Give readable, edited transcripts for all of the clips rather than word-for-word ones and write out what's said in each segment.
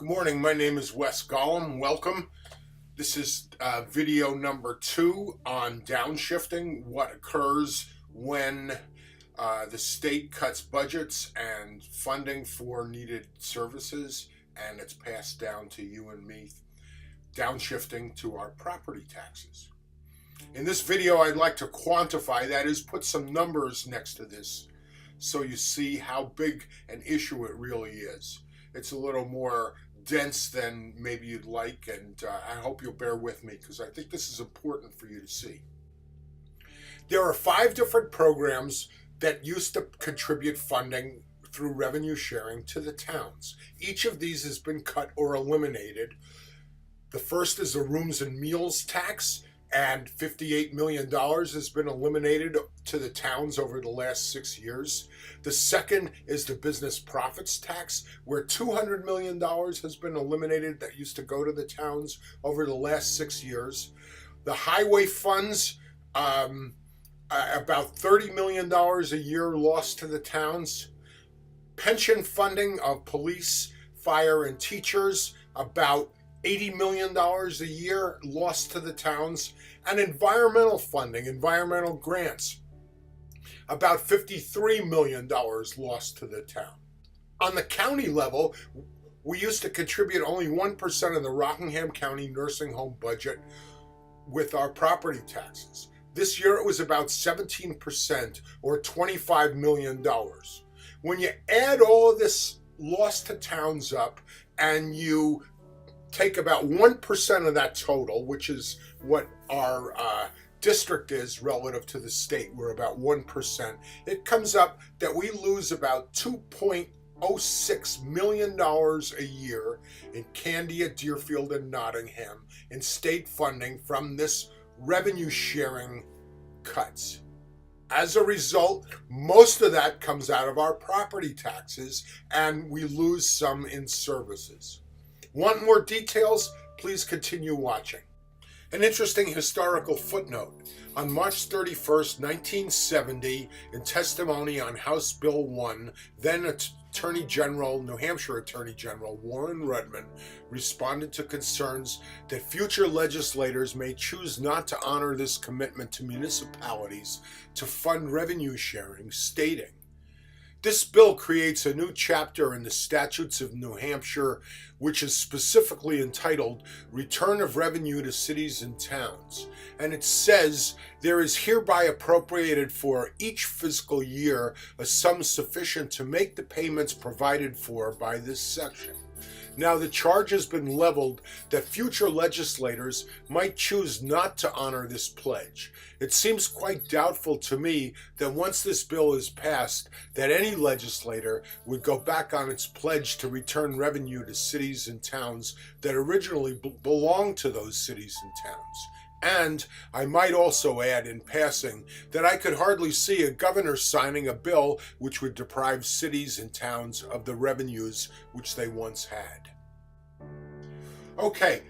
Good morning, my name is Wes Gollum. Welcome. This is video number 2 on downshifting, what occurs when the state cuts budgets and funding for needed services, and it's passed down to you and me, downshifting to our property taxes. In this video, I'd like to quantify, that is, put some numbers next to this so you see how big an issue it really is. It's a little more dense than maybe you'd like, and I hope you'll bear with me because I think this is important for you to see. There are 5 different programs that used to contribute funding through revenue sharing to the towns. Each of these has been cut or eliminated. The first is the rooms and meals tax, and $58 million has been eliminated to the towns over the last 6 years. The second is the business profits tax, where $200 million has been eliminated that used to go to the towns over the last 6 years. The highway funds, about $30 million a year lost to the towns. Pension funding of police, fire, and teachers, about $80 million a year lost to the towns. And environmental funding, environmental grants, about $53 million lost to the town. On the county level, we used to contribute only 1% of the Rockingham County nursing home budget with our property taxes. This year it was about 17%, or $25 million. When you add all of this loss to towns up and you take about 1% of that total, which is what our district is relative to the state, we're about 1%, it comes up that we lose about $2.06 million a year in Candia, Deerfield, and Nottingham in state funding from this revenue sharing cuts. As a result, most of that comes out of our property taxes, and we lose some in services. Want more details? Please continue watching. An interesting historical footnote. On March 31st, 1970, in testimony on House Bill 1, then New Hampshire Attorney General Warren Rudman responded to concerns that future legislators may choose not to honor this commitment to municipalities to fund revenue sharing, stating, "This bill creates a new chapter in the statutes of New Hampshire, which is specifically entitled Return of Revenue to Cities and Towns. And it says, there is hereby appropriated for each fiscal year a sum sufficient to make the payments provided for by this section. Now the charge has been leveled that future legislators might choose not to honor this pledge. It seems quite doubtful to me that once this bill is passed, that any legislator would go back on its pledge to return revenue to cities and towns that originally belonged to those cities and towns. And I might also add in passing that I could hardly see a governor signing a bill which would deprive cities and towns of the revenues which they once had." Okay,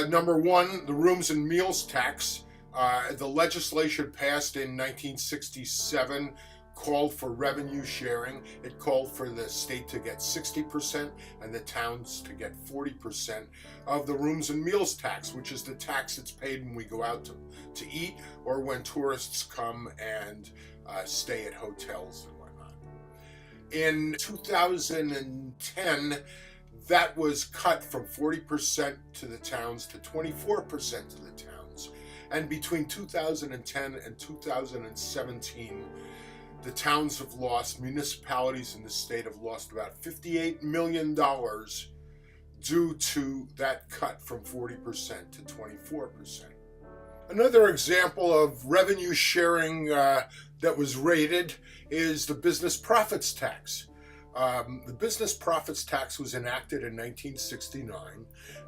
number 1, the rooms and meals tax. The legislation passed in 1967 called for revenue sharing. It called for the state to get 60% and the towns to get 40% of the rooms and meals tax, which is the tax that's paid when we go out to eat or when tourists come and stay at hotels and whatnot. In 2010, that was cut from 40% to the towns to 24% to the towns. And between 2010 and 2017, the towns have lost, municipalities in the state have lost about $58 million due to that cut from 40% to 24%. Another example of revenue sharing that was rated is the business profits tax. The business profits tax was enacted in 1969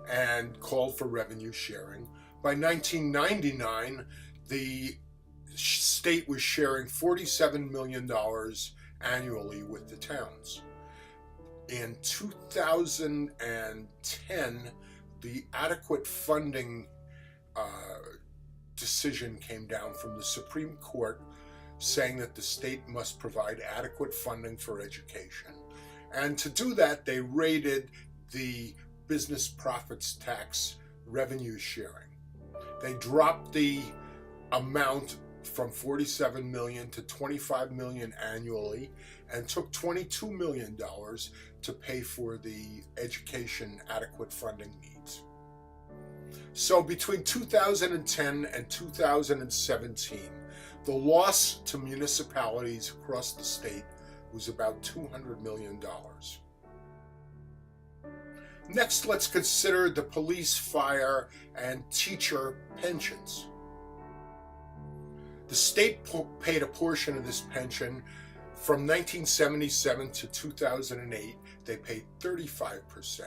and called for revenue sharing. By 1999, the state was sharing $47 million annually with the towns. In 2010, the adequate funding decision came down from the Supreme Court saying that the state must provide adequate funding for education. And to do that, they rated the business profits tax revenue sharing. They dropped the amount from $47 million to $25 million annually and took $22 million to pay for the education adequate funding needs. So between 2010 and 2017, the loss to municipalities across the state was about $200 million. Next, let's consider the police, fire, and teacher pensions. The state paid a portion of this pension from 1977 to 2008. They paid 35%.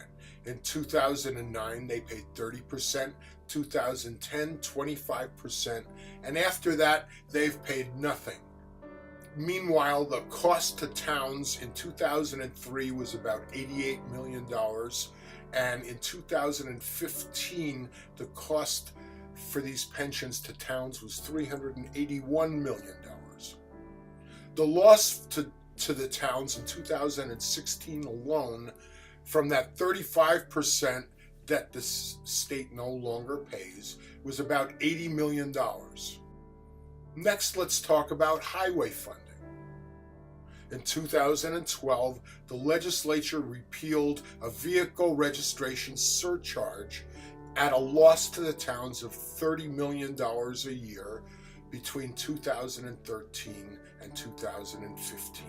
In 2009, they paid 30%. 2010, 25%. And after that, they've paid nothing. Meanwhile, the cost to towns in 2003 was about $88 million. And in 2015, the cost for these pensions to towns was $381 million. The loss to the towns in 2016 alone, from that 35% that the state no longer pays, was about $80 million. Next, let's talk about highway funding. In 2012, the legislature repealed a vehicle registration surcharge at a loss to the towns of $30 million a year between 2013 and 2015.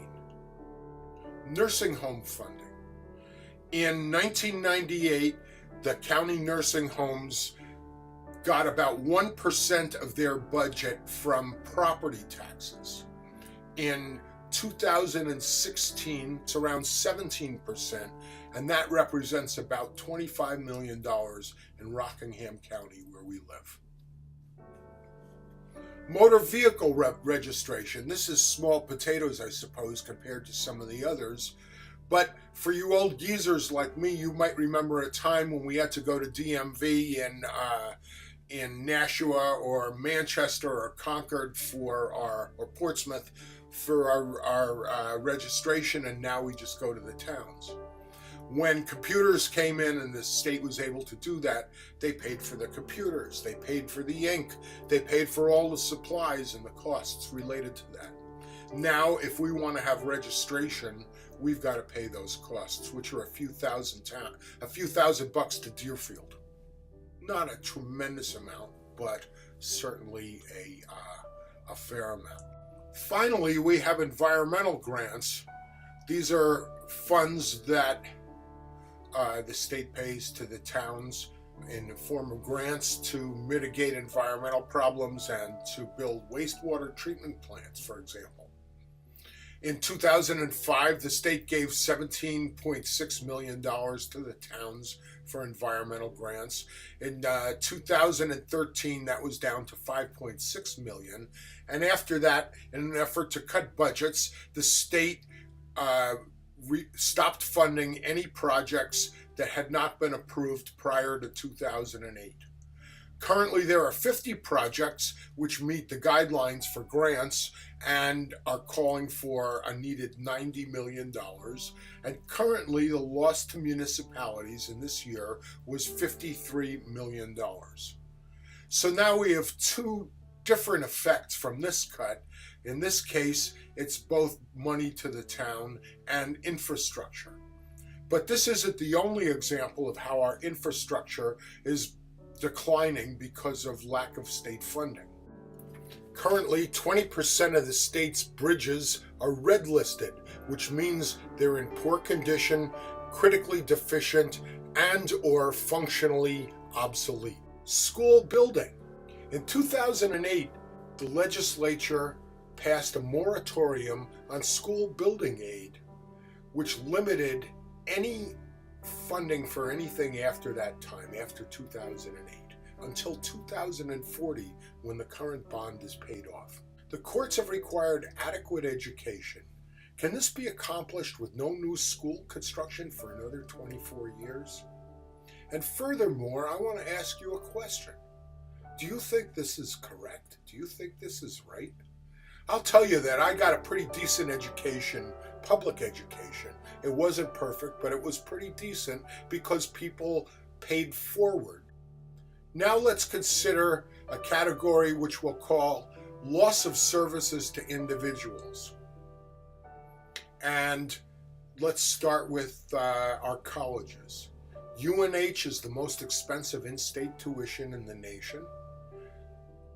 Nursing home funding. In 1998, the county nursing homes got about 1% of their budget from property taxes. In 2016, it's around 17%, and that represents about $25 million in Rockingham County, where we live. Motor vehicle registration. This is small potatoes, I suppose, compared to some of the others. But for you old geezers like me, you might remember a time when we had to go to DMV in Nashua or Manchester or Concord or Portsmouth for our registration, and now we just go to the towns. When computers came in and the state was able to do that, they paid for the computers, they paid for the ink, they paid for all the supplies and the costs related to that. Now, if we want to have registration, we've got to pay those costs, which are a few thousand bucks to Deerfield. Not a tremendous amount, but certainly a fair amount. Finally, we have environmental grants. These are funds that the state pays to the towns in the form of grants to mitigate environmental problems and to build wastewater treatment plants, for example. In 2005, the state gave $17.6 million to the towns for environmental grants. In 2013, that was down to $5.6 million. And after that, in an effort to cut budgets, the state stopped funding any projects that had not been approved prior to 2008. Currently, there are 50 projects which meet the guidelines for grants and are calling for a needed $90 million. And currently, the loss to municipalities in this year was $53 million. So now we have two different effects from this cut. In this case, it's both money to the town and infrastructure. But this isn't the only example of how our infrastructure is declining because of lack of state funding. Currently, 20% of the state's bridges are red listed, which means they're in poor condition, critically deficient, and or functionally obsolete. School building. In 2008, the legislature passed a moratorium on school building aid, which limited any funding for anything after that time, after 2008, until 2040, when the current bond is paid off. The courts have required adequate education. Can this be accomplished with no new school construction for another 24 years? And furthermore, I want to ask you a question. Do you think this is correct? Do you think this is right? I'll tell you that I got a pretty decent education, public education. It wasn't perfect, but it was pretty decent because people paid forward. Now let's consider a category which we'll call loss of services to individuals. And let's start with our colleges. UNH is the most expensive in-state tuition in the nation.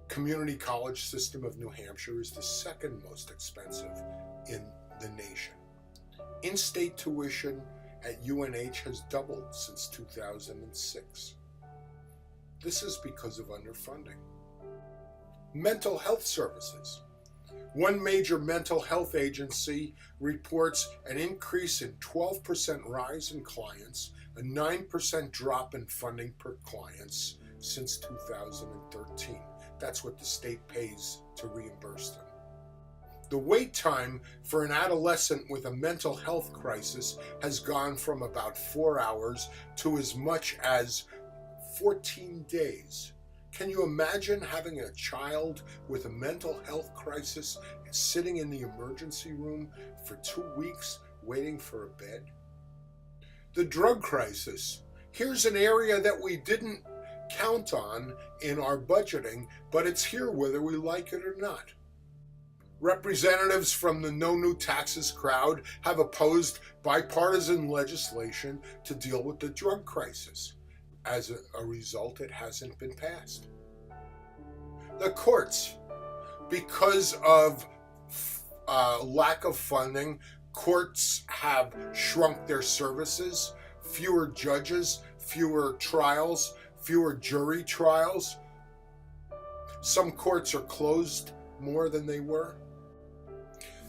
Community College System of New Hampshire is the second most expensive in the nation. In-state tuition at UNH has doubled since 2006. This is because of underfunding. Mental health services. One major mental health agency reports an increase in 12% rise in clients, a 9% drop in funding per clients since 2013. That's what the state pays to reimburse them. The wait time for an adolescent with a mental health crisis has gone from about 4 hours to as much as 14 days. Can you imagine having a child with a mental health crisis sitting in the emergency room for 2 weeks waiting for a bed? The drug crisis. Here's an area that we didn't count on in our budgeting, but it's here whether we like it or not. Representatives from the No New Taxes crowd have opposed bipartisan legislation to deal with the drug crisis. As a result, it hasn't been passed. The courts, because of lack of funding, courts have shrunk their services, fewer judges, fewer trials, fewer jury trials. Some courts are closed more than they were.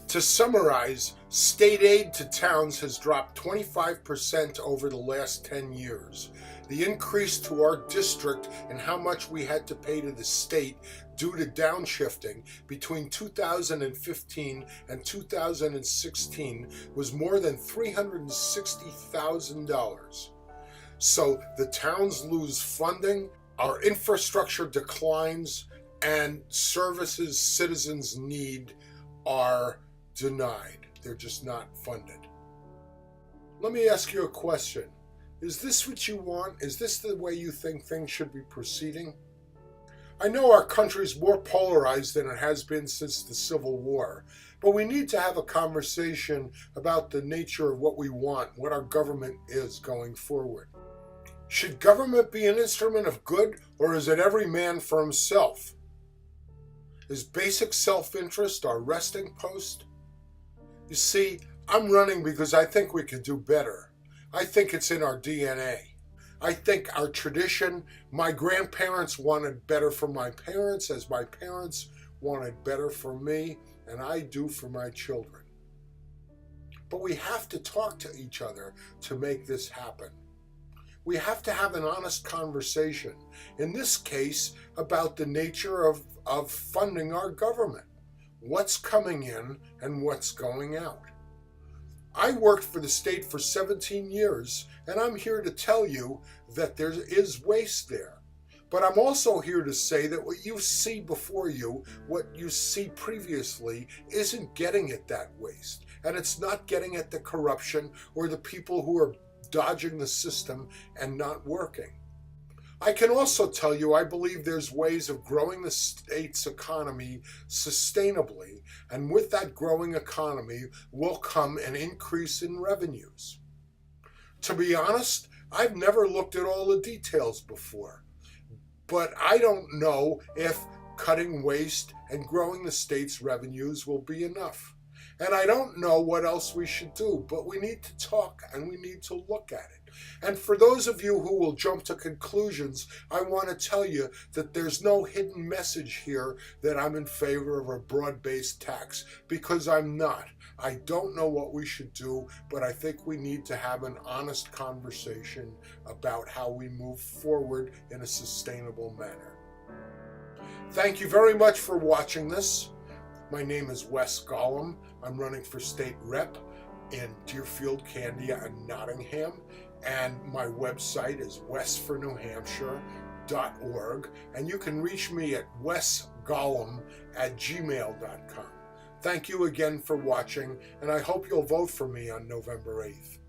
To summarize, state aid to towns has dropped 25% over the last 10 years. The increase to our district and how much we had to pay to the state due to downshifting between 2015 and 2016 was more than $360,000. So the towns lose funding, our infrastructure declines, and services citizens need are denied. They're just not funded. Let me ask you a question. Is this what you want? Is this the way you think things should be proceeding? I know our country's more polarized than it has been since the Civil War, but we need to have a conversation about the nature of what we want, what our government is going forward. Should government be an instrument of good, or is it every man for himself? Is basic self-interest our resting post? You see, I'm running because I think we could do better. I think it's in our DNA. I think our tradition, my grandparents wanted better for my parents as my parents wanted better for me, and I do for my children. But we have to talk to each other to make this happen. We have to have an honest conversation, in this case, about the nature of funding our government. What's coming in and what's going out. I worked for the state for 17 years, and I'm here to tell you that there is waste there. But I'm also here to say that what you see before you, what you see previously, isn't getting at that waste. And it's not getting at the corruption or the people who are dodging the system and not working. I can also tell you I believe there's ways of growing the state's economy sustainably, and with that growing economy will come an increase in revenues. To be honest, I've never looked at all the details before, but I don't know if cutting waste and growing the state's revenues will be enough. And I don't know what else we should do, but we need to talk and we need to look at it. And for those of you who will jump to conclusions, I want to tell you that there's no hidden message here that I'm in favor of a broad-based tax, because I'm not. I don't know what we should do, but I think we need to have an honest conversation about how we move forward in a sustainable manner. Thank you very much for watching this. My name is Wes Gollum. I'm running for state rep in Deerfield, Candia, and Nottingham. And my website is wesfornewhampshire.org. And you can reach me at wesgollum@gmail.com. Thank you again for watching, and I hope you'll vote for me on November 8th.